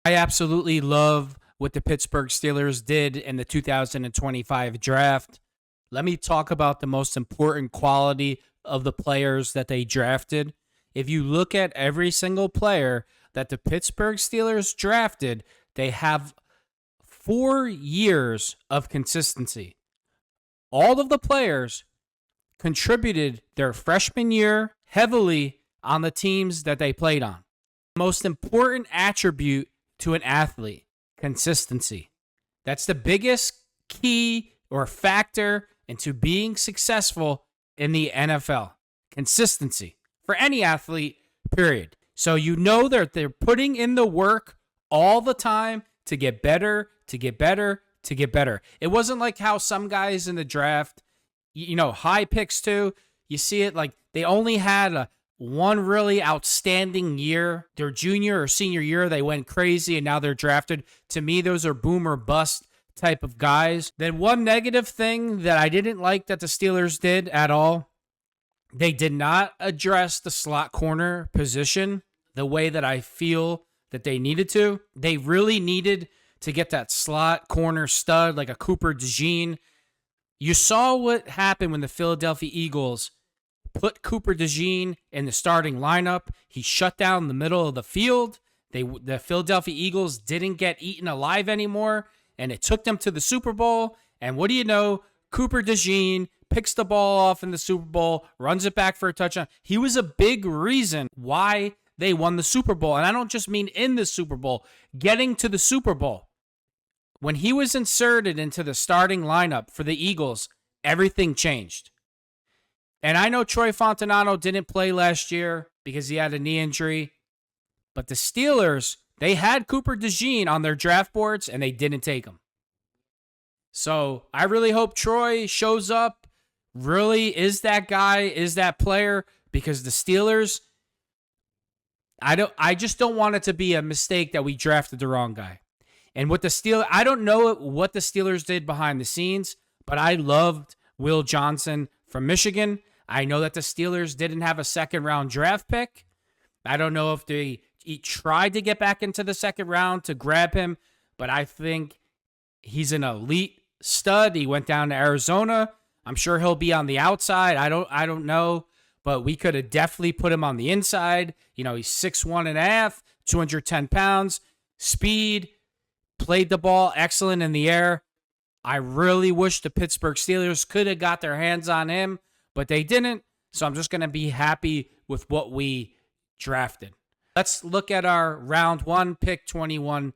I absolutely love what the Pittsburgh Steelers did in the 2025 draft. Let me talk about the most important quality of the players that they drafted. If you look at every single player that the Pittsburgh Steelers drafted, they have 4 years of consistency. All of the players contributed their freshman year heavily on the teams that they played on. Most important attribute to an athlete, consistency. That's the biggest key or factor into being successful in the NFL. Consistency for any athlete, period. So you know that they're putting in the work all the time to get better, to get better, to get better. It wasn't like how some guys in the draft, high picks too, you see it like they only had one really outstanding year. Their junior or senior year, they went crazy and now they're drafted. To me, those are boom or bust type of guys. Then one negative thing that I didn't like that the Steelers did at all, they did not address the slot corner position the way that I feel that they needed to. They really needed to get that slot corner stud like a Cooper DeJean. You saw what happened when the Philadelphia Eagles put Cooper DeJean in the starting lineup. He shut down the middle of the field. The Philadelphia Eagles didn't get eaten alive anymore, and it took them to the Super Bowl. And what do you know? Cooper DeJean picks the ball off in the Super Bowl, runs it back for a touchdown. He was a big reason why they won the Super Bowl. And I don't just mean in the Super Bowl, getting to the Super Bowl. When he was inserted into the starting lineup for the Eagles, everything changed. And I know Troy Fontanano didn't play last year because he had a knee injury. But the Steelers, they had Cooper DeJean on their draft boards, and they didn't take him. So I really hope Troy shows up, really is that guy, is that player, because the Steelers, I just don't want it to be a mistake that we drafted the wrong guy. And with the Steelers, I don't know what the Steelers did behind the scenes, but I loved Will Johnson from Michigan. I know that the Steelers didn't have a second-round draft pick. I don't know if they tried to get back into the second round to grab him, but I think he's an elite stud. He went down to Arizona. I'm sure he'll be on the outside. I don't know, but we could have definitely put him on the inside. He's 6'1.5", 210 pounds, speed, played the ball excellent in the air. I really wish the Pittsburgh Steelers could have got their hands on him, but they didn't. So I'm just going to be happy with what we drafted. Let's look at our round 1, pick 21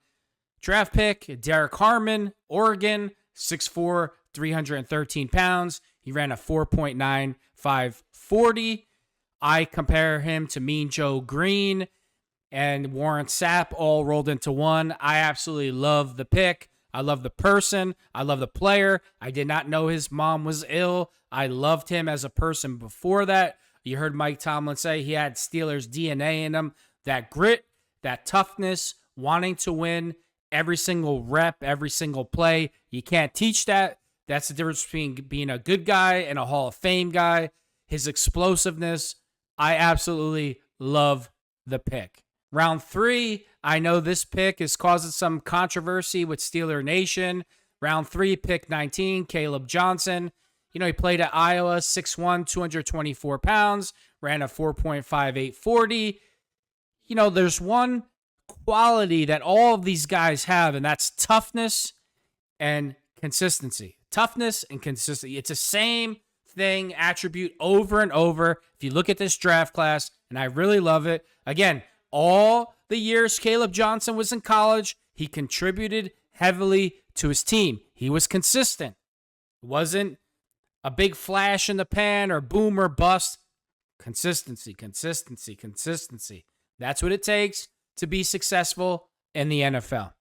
draft pick. Derek Harmon, Oregon, 6'4", 313 pounds. He ran a 4.95 40. I compare him to Mean Joe Green and Warren Sapp all rolled into one. I absolutely love the pick. I love the person. I love the player. I did not know his mom was ill. I loved him as a person before that. You heard Mike Tomlin say he had Steelers DNA in him. That grit, that toughness, wanting to win every single rep, every single play. You can't teach that. That's the difference between being a good guy and a Hall of Fame guy. His explosiveness, I absolutely love the pick. Round 3, I know this pick is causing some controversy with Steeler Nation. Round 3, pick 19, Caleb Johnson. He played at Iowa, 6'1", 224 pounds, ran a 4.58 40. There's one quality that all of these guys have, and that's toughness and consistency. Toughness and consistency. It's the same thing, attribute over and over. If you look at this draft class, and I really love it. Again, all the years Caleb Johnson was in college, he contributed heavily to his team. He was consistent. It wasn't a big flash in the pan or boom or bust. Consistency, consistency, consistency. That's what it takes to be successful in the NFL.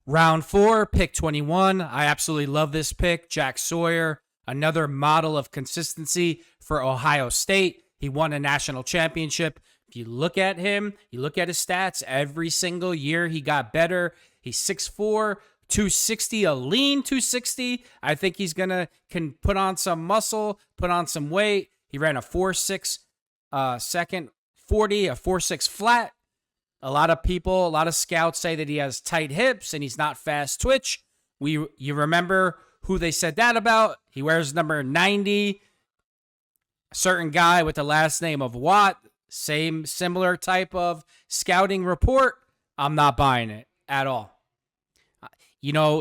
Round 4, pick 21. I absolutely love this pick. Jack Sawyer, another model of consistency for Ohio State. He won a national championship. If you look at him, you look at his stats, every single year he got better. He's 6'4", 260, a lean 260. I think he's can put on some muscle, put on some weight. He ran a 4.6 second 40, a 4.6 flat. A lot of people, a lot of scouts say that he has tight hips and he's not fast twitch. You remember who they said that about? He wears number 90. A certain guy with the last name of Watt, similar type of scouting report. I'm not buying it at all.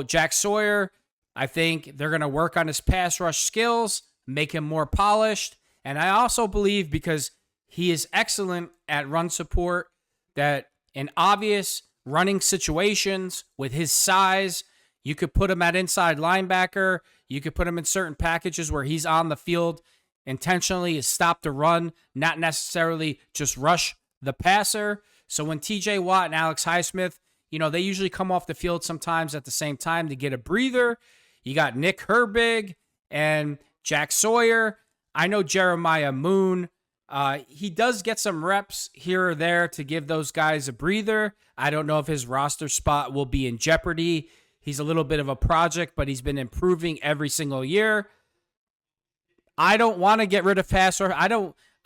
Jack Sawyer, I think they're going to work on his pass rush skills, make him more polished. And I also believe, because he is excellent at run support, that in obvious running situations with his size, you could put him at inside linebacker. You could put him in certain packages where he's on the field intentionally to stop the run, not necessarily just rush the passer. So when TJ Watt and Alex Highsmith, they usually come off the field sometimes at the same time to get a breather. You got Nick Herbig and Jack Sawyer. I know Jeremiah Moon. He does get some reps here or there to give those guys a breather. I don't know if his roster spot will be in jeopardy. He's a little bit of a project, but he's been improving every single year. I don't want to get rid of pass rush.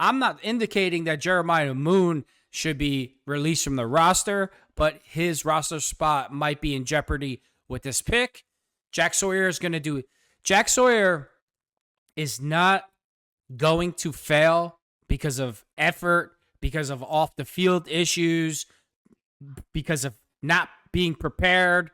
I'm not indicating that Jeremiah Moon should be released from the roster, but his roster spot might be in jeopardy with this pick. Jack Sawyer is going to do it. Jack Sawyer is not going to fail because of effort, because of off the field issues, because of not being prepared.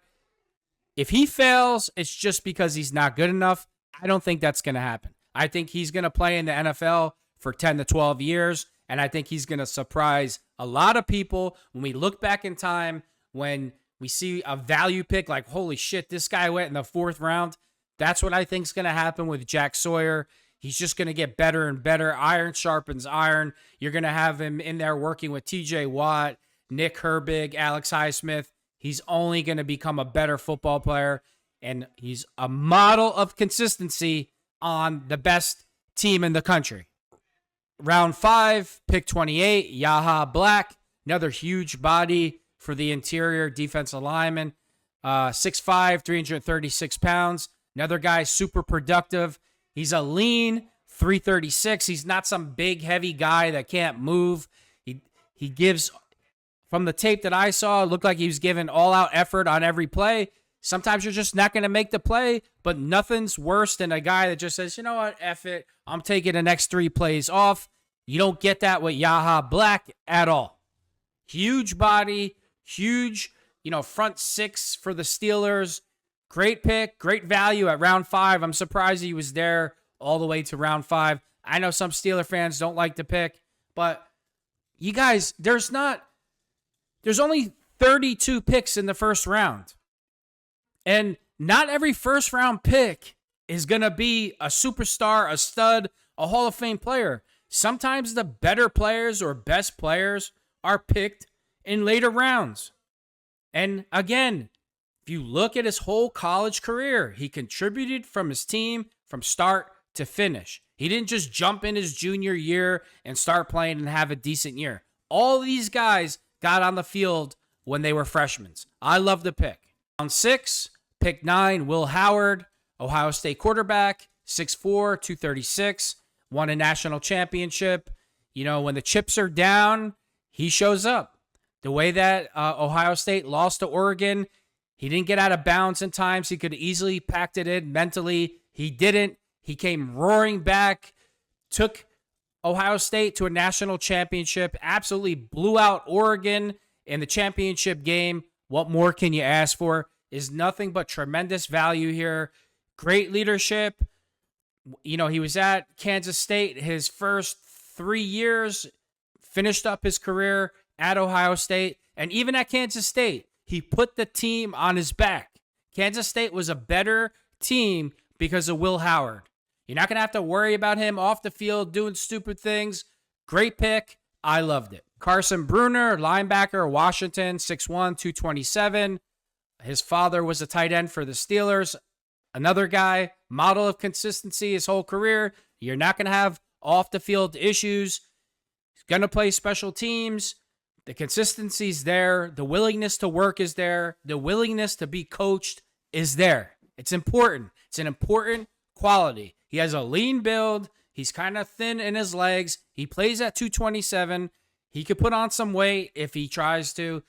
If he fails, it's just because he's not good enough. I don't think that's going to happen. I think he's going to play in the NFL for 10 to 12 years, and I think he's going to surprise a lot of people when we look back in time, when we see a value pick like, holy shit, this guy went in the 4th round. That's what I think is going to happen with Jack Sawyer. He's just going to get better and better. Iron sharpens iron. You're going to have him in there working with TJ Watt, Nick Herbig, Alex Highsmith. He's only going to become a better football player, and he's a model of consistency on the best team in the country. Round 5, pick 28, Yaha Black, another huge body for the interior defensive lineman. 6'5", 336 pounds. Another guy super productive. He's a lean 336. He's not some big, heavy guy that can't move. He gives, from the tape that I saw, it looked like he was giving all-out effort on every play. Sometimes you're just not going to make the play, but nothing's worse than a guy that just says, you know what, F it, I'm taking the next 3 plays off. You don't get that with Yaha Black at all. Huge body, huge, front 6 for the Steelers. Great pick, great value at round 5. I'm surprised he was there all the way to round 5. I know some Steeler fans don't like the pick, but you guys, there's only 32 picks in the first round. And not every first round pick is going to be a superstar, a stud, a Hall of Fame player. Sometimes the better players or best players are picked in later rounds. And again, if you look at his whole college career, he contributed from his team from start to finish. He didn't just jump in his junior year and start playing and have a decent year. All these guys got on the field when they were freshmen. I love the pick. Round 6, pick 9, Will Howard, Ohio State quarterback, 6'4", 236, won a national championship. When the chips are down, he shows up. The way that Ohio State lost to Oregon, he didn't get out of bounds in times. He could have easily packed it in mentally. He didn't. He came roaring back, took Ohio State to a national championship, absolutely blew out Oregon in the championship game. What more can you ask for? Is nothing but tremendous value here. Great leadership. He was at Kansas State his first 3 years, finished up his career at Ohio State, and even at Kansas State, he put the team on his back. Kansas State was a better team because of Will Howard. You're not going to have to worry about him off the field doing stupid things. Great pick. I loved it. Carson Bruner, linebacker, Washington, 6'1", 227. His father was a tight end for the Steelers. Another guy, model of consistency his whole career. You're not going to have off-the-field issues. He's going to play special teams. The consistency's there. The willingness to work is there. The willingness to be coached is there. It's important. It's an important quality. He has a lean build. He's kind of thin in his legs. He plays at 227. He could put on some weight if he tries to,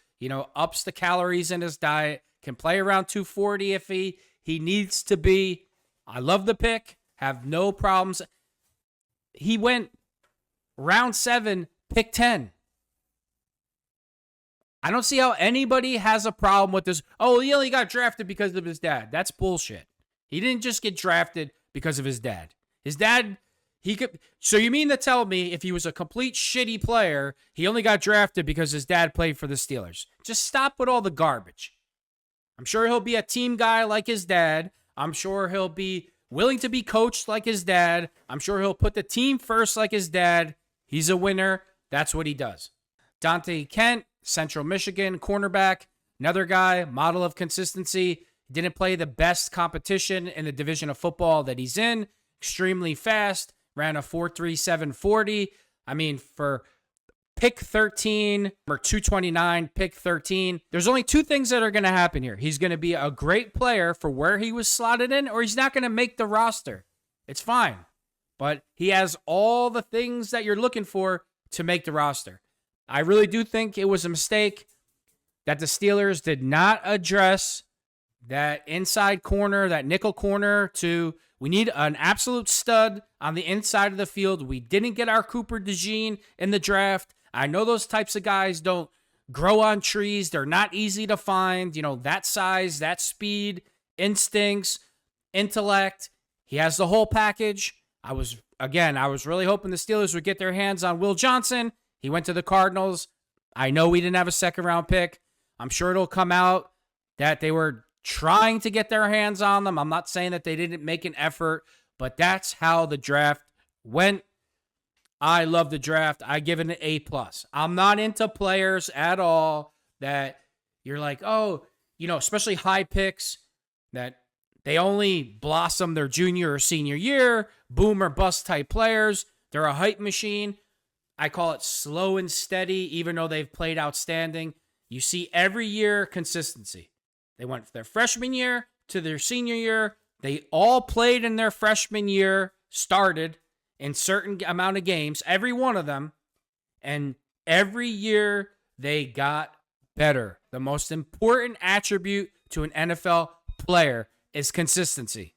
ups the calories in his diet, can play around 240 if he needs to be. I love the pick, have no problems. He went round 7, pick 10. I don't see how anybody has a problem with this. Oh, he only got drafted because of his dad. That's bullshit. He didn't just get drafted because of his dad. His dad, he could. So you mean to tell me if he was a complete shitty player, he only got drafted because his dad played for the Steelers? Just stop with all the garbage. I'm sure he'll be a team guy like his dad. I'm sure he'll be willing to be coached like his dad. I'm sure he'll put the team first like his dad. He's a winner. That's what he does. Dante Kent, Central Michigan, cornerback. Another guy, model of consistency. Didn't play the best competition in the division of football that he's in. Extremely fast. Ran a 4.37 40. I mean, for pick 13 or 229, pick 13, there's only two things that are going to happen here. He's going to be a great player for where he was slotted in, or he's not going to make the roster. It's fine. But he has all the things that you're looking for to make the roster. I really do think it was a mistake that the Steelers did not address that inside corner, that nickel corner we need an absolute stud on the inside of the field. We didn't get our Cooper DeJean in the draft. I know those types of guys don't grow on trees. They're not easy to find. That size, that speed, instincts, intellect. He has the whole package. I was really hoping the Steelers would get their hands on Will Johnson. He went to the Cardinals. I know we didn't have a second-round pick. I'm sure it'll come out that they were trying to get their hands on them. I'm not saying that they didn't make an effort, but that's how the draft went. I love the draft. I give it an A+. I'm not into players at all that you're like, especially high picks, that they only blossom their junior or senior year, boom or bust type players. They're a hype machine. I call it slow and steady, even though they've played outstanding. You see every year consistency. They went from their freshman year to their senior year. They all played in their freshman year, started in certain amount of games, every one of them. And every year they got better. The most important attribute to an NFL player is consistency.